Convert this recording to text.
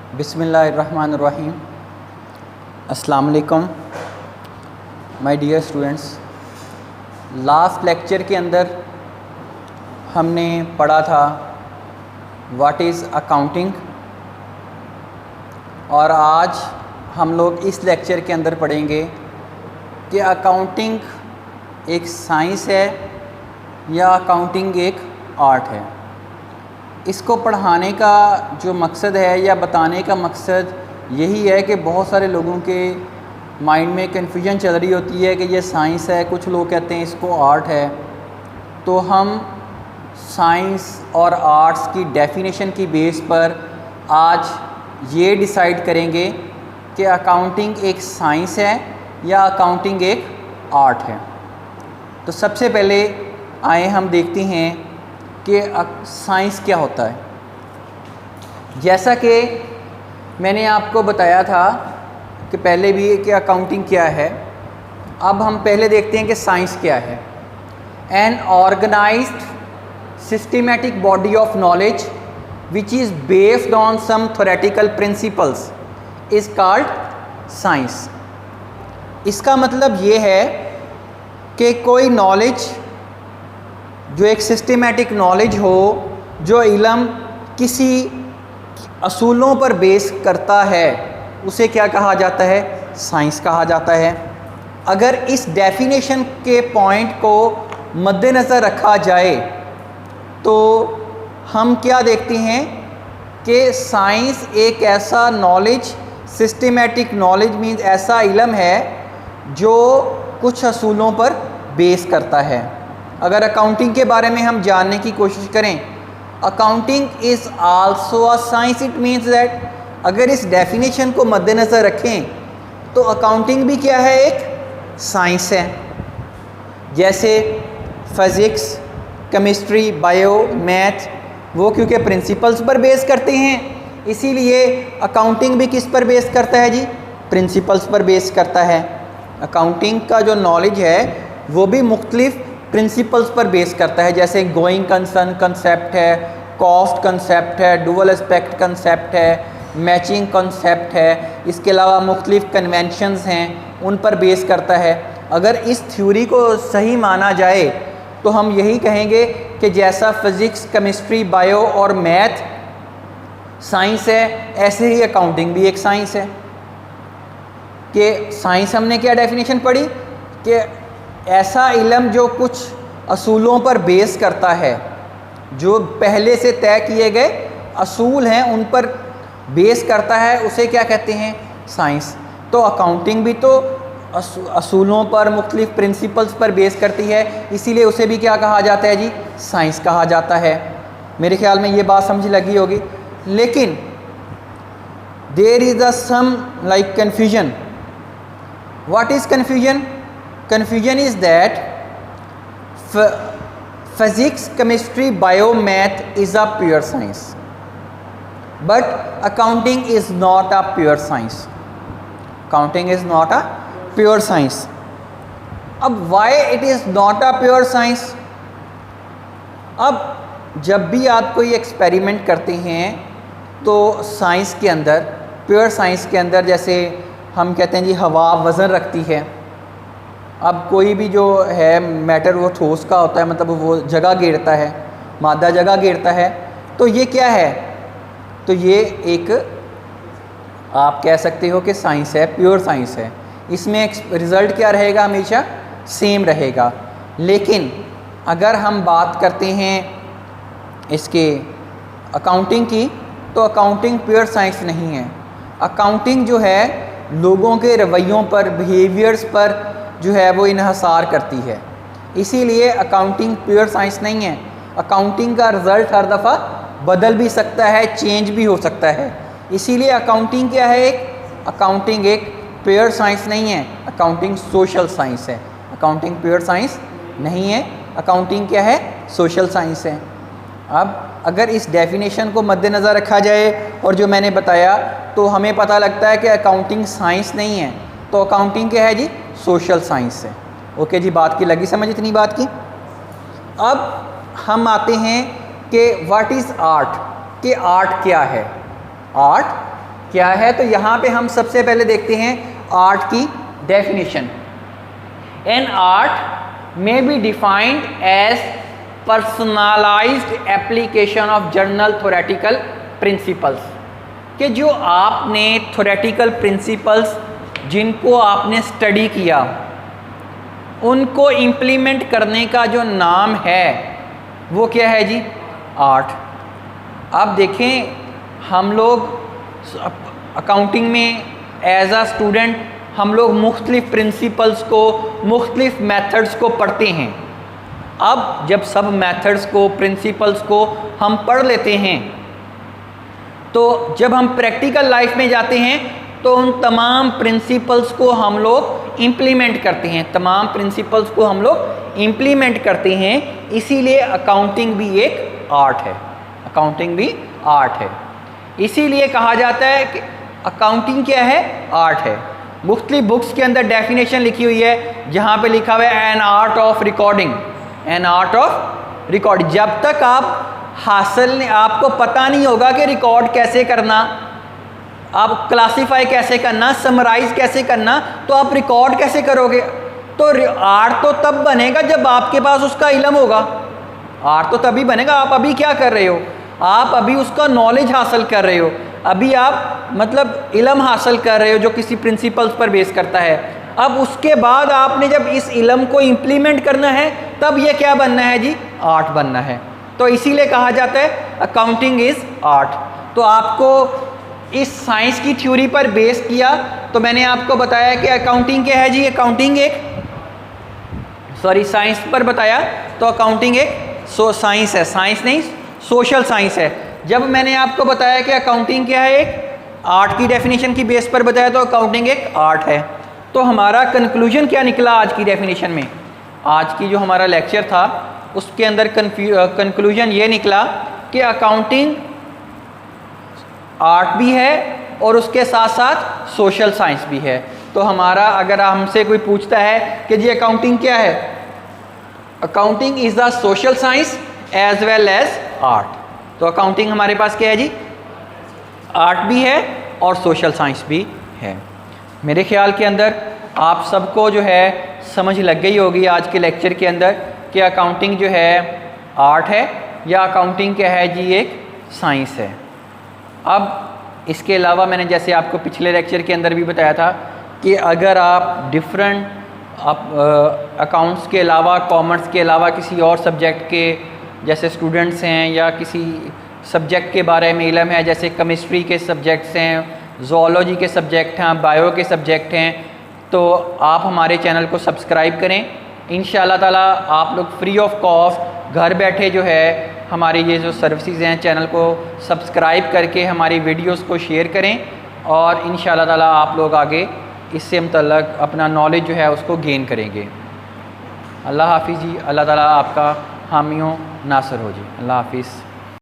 बिस्मिल्लाहिर्रहमानिर्रहीम। अस्सलाम वालेकुम my dear students. Last lecture के अंदर हमने पढ़ा था व्हाट इज़ अकाउंटिंग, और आज हम लोग इस लेक्चर के अंदर पढ़ेंगे कि अकाउंटिंग एक साइंस है या अकाउंटिंग एक आर्ट है। इसको पढ़ाने का जो मकसद है या बताने का मकसद यही है कि बहुत सारे लोगों के माइंड में कन्फ्यूजन चल रही होती है कि ये साइंस है, कुछ लोग कहते हैं इसको आर्ट है। तो हम साइंस और आर्ट्स की डेफिनेशन की बेस पर आज ये डिसाइड करेंगे कि अकाउंटिंग एक साइंस है या अकाउंटिंग एक आर्ट है। तो सबसे पहले आए हम देखते हैं कि साइंस क्या होता है। जैसा कि मैंने आपको बताया था कि पहले भी कि अकाउंटिंग क्या है, अब हम पहले देखते हैं कि साइंस क्या है। An organised systematic body of knowledge which is based on some theoretical principles is called science. इसका मतलब ये है कि कोई नॉलेज जो एक सिस्टमैटिक नॉलेज हो, जो इल्म किसी असूलों पर बेस करता है, उसे क्या कहा जाता है? साइंस कहा जाता है। अगर इस डेफिनेशन के पॉइंट को मद्देनज़र रखा जाए तो हम क्या देखते हैं कि साइंस एक ऐसा नॉलेज, सिस्टमैटिक नॉलेज मीन्स ऐसा इल्म है जो कुछ असूलों पर बेस करता है। अगर अकाउंटिंग के बारे में हम जानने की कोशिश करें, accounting is also a science. It means that अगर इस डेफिनेशन को मद्देनज़र रखें तो अकाउंटिंग भी क्या है? एक साइंस है। जैसे फिज़िक्स, केमिस्ट्री, बायो, मैथ, वो क्योंकि प्रिंसिपल्स पर बेस करते हैं, इसीलिए अकाउंटिंग भी किस पर बेस करता है जी? प्रिंसिपल्स पर बेस करता है। अकाउंटिंग का जो नॉलेज है वो भी मुख्तलिफ प्रिंसिपल्स पर बेस करता है। जैसे गोइंग कंसर्न कंसेप्ट है, कॉस्ट कंसेप्ट है, डुअल एस्पेक्ट कंसेप्ट है, मैचिंग कंसेप्ट है, इसके अलावा मुख्तलिफ कन्वेंशंस हैं, उन पर बेस करता है। अगर इस थ्योरी को सही माना जाए तो हम यही कहेंगे कि जैसा फिज़िक्स, केमिस्ट्री, बायो और मैथ साइंस है, ऐसे ही अकाउंटिंग भी एक साइंस है। कि साइंस हमने क्या डेफिनेशन पढ़ी कि ऐसा इल्म जो कुछ असूलों पर बेस करता है, जो पहले से तय किए गए असूल हैं उन पर बेस करता है, उसे क्या कहते हैं? साइंस। तो अकाउंटिंग भी तो असूलों पर, मुख्तलिफ प्रिंसिपल्स पर बेस करती है, इसीलिए उसे भी क्या कहा जाता है जी? साइंस कहा जाता है। मेरे ख्याल में ये बात समझ लगी होगी। लेकिन there is a some like confusion. What is confusion? Confusion is that physics, chemistry, bio, math is a pure science, but accounting is not a pure science. Accounting is not a pure science. अब why it is not a pure science? अब जब भी आप कोई experiment करते हैं तो science के अंदर, प्योर साइंस के अंदर, जैसे हम कहते हैं जी हवा वज़न रखती है। अब कोई भी जो है मैटर वो ठोस का होता है, मतलब वो जगह घेरता है, मादा जगह घेरता है। तो ये क्या है? तो ये एक आप कह सकते हो कि साइंस है, प्योर साइंस है। इसमें रिज़ल्ट क्या रहेगा? हमेशा सेम रहेगा। लेकिन अगर हम बात करते हैं इसके अकाउंटिंग की, तो अकाउंटिंग प्योर साइंस नहीं है। अकाउंटिंग जो है लोगों के रवैयों पर, बिहेवियर्स पर जो है वो इन्हसार करती है, इसीलिए अकाउंटिंग प्योर साइंस नहीं है। अकाउंटिंग का रिज़ल्ट हर दफ़ा बदल भी सकता है, चेंज भी हो सकता है। इसीलिए अकाउंटिंग क्या है? अकाउंटिंग एक प्योर साइंस नहीं है, अकाउंटिंग सोशल साइंस है। अकाउंटिंग प्योर साइंस नहीं है, अकाउंटिंग क्या है? सोशल साइंस है। अब अगर इस डेफिनेशन को मद्देनज़र रखा जाए और जो मैंने बताया, तो हमें पता लगता है कि अकाउंटिंग साइंस नहीं है, तो अकाउंटिंग क्या है जी? सोशल साइंस है। ओके जी, बात की लगी समझ इतनी बात की। अब हम आते हैं कि व्हाट इज़ आर्ट, कि आर्ट क्या है। आर्ट क्या है। तो यहाँ पे हम सबसे पहले देखते हैं आर्ट की definition. An art may be defined as personalised application of general theoretical principles, कि जो आपने थ्योरेटिकल प्रिंसिपल्स जिनको आपने स्टडी किया उनको इम्प्लीमेंट करने का जो नाम है वो क्या है जी, आर्ट। अब देखें, हम लोग अकाउंटिंग में एज आ स्टूडेंट हम लोग मुख्तलिफ प्रिंसिपल्स को, मुख्तलिफ मेथड्स को पढ़ते हैं। अब जब सब मेथड्स को, प्रिंसिपल्स को हम पढ़ लेते हैं, तो जब हम प्रैक्टिकल लाइफ में जाते हैं तो उन तमाम प्रिंसिपल्स को हम लोग इम्प्लीमेंट करते हैं, तमाम प्रिंसिपल्स को हम लोग इम्प्लीमेंट करते हैं। इसीलिए अकाउंटिंग भी एक आर्ट है, अकाउंटिंग भी आर्ट है। इसीलिए कहा जाता है कि अकाउंटिंग क्या है, आर्ट है। मुख्तलिफ बुक्स के अंदर डेफिनेशन लिखी हुई है, जहाँ पे लिखा हुआ है an art of recording, an art of recording. जब तक आपको पता नहीं होगा कि रिकॉर्ड कैसे करना, आप क्लासीफाई कैसे करना, समराइज कैसे करना, तो आप रिकॉर्ड कैसे करोगे। तो आर्ट तो तब बनेगा जब आपके पास उसका इल्म होगा। आर्ट तो तभी बनेगा, आप अभी क्या कर रहे हो, आप अभी उसका नॉलेज हासिल कर रहे हो, अभी आप मतलब इल्म हासिल कर रहे हो जो किसी प्रिंसिपल्स पर बेस करता है। अब उसके बाद आपने जब इस इल्म को इम्प्लीमेंट करना है तब ये क्या बनना है जी, आर्ट बनना है। तो इसीलिए कहा जाता है अकाउंटिंग इज़ आर्ट। तो आपको इस साइंस की थ्योरी पर बेस किया तो मैंने आपको बताया कि अकाउंटिंग क्या है जी, अकाउंटिंग एक साइंस पर बताया तो अकाउंटिंग एक साइंस है, साइंस नहीं सोशल साइंस है। जब मैंने आपको बताया कि अकाउंटिंग क्या है, एक आर्ट की डेफिनेशन की बेस पर बताया तो अकाउंटिंग एक आर्ट है। तो हमारा कंक्लूजन क्या निकला आज की डेफिनेशन में, आज की जो हमारा लेक्चर था उसके अंदर कंक्लूजन ये निकला कि अकाउंटिंग आर्ट भी है और उसके साथ साथ सोशल साइंस भी है। तो हमारा अगर हमसे कोई पूछता है कि जी अकाउंटिंग क्या है, accounting is the social science as well as art. तो अकाउंटिंग हमारे पास क्या है जी, आर्ट भी है और सोशल साइंस भी है। मेरे ख्याल के अंदर आप सबको जो है समझ लग गई होगी आज के लेक्चर के अंदर कि अकाउंटिंग जो है आर्ट है या अकाउंटिंग क्या है जी, एक साइंस है। अब इसके अलावा मैंने जैसे आपको पिछले लेक्चर के अंदर भी बताया था कि अगर आप डिफरेंट अकाउंट्स के अलावा, कॉमर्स के अलावा किसी और सब्जेक्ट के जैसे स्टूडेंट्स हैं या किसी सब्जेक्ट के बारे में इल्म है, जैसे केमिस्ट्री के सब्जेक्ट्स हैं, ज़ूलॉजी के सब्जेक्ट हैं, बायो के सब्जेक्ट हैं, तो आप हमारे चैनल को सब्सक्राइब करें। इंशाअल्लाह ताला आप लोग फ्री ऑफ कॉस्ट घर बैठे जो है हमारी ये जो सर्विसेज हैं चैनल को सब्सक्राइब करके हमारी वीडियोस को शेयर करें और इंशाअल्लाह ताला आप लोग आगे इससे मुतल्लक अपना नॉलेज जो है उसको गेन करेंगे। अल्लाह हाफिज़ जी, अल्लाह ताला आपका हामियों नासर हो जी। अल्लाह हाफिज़।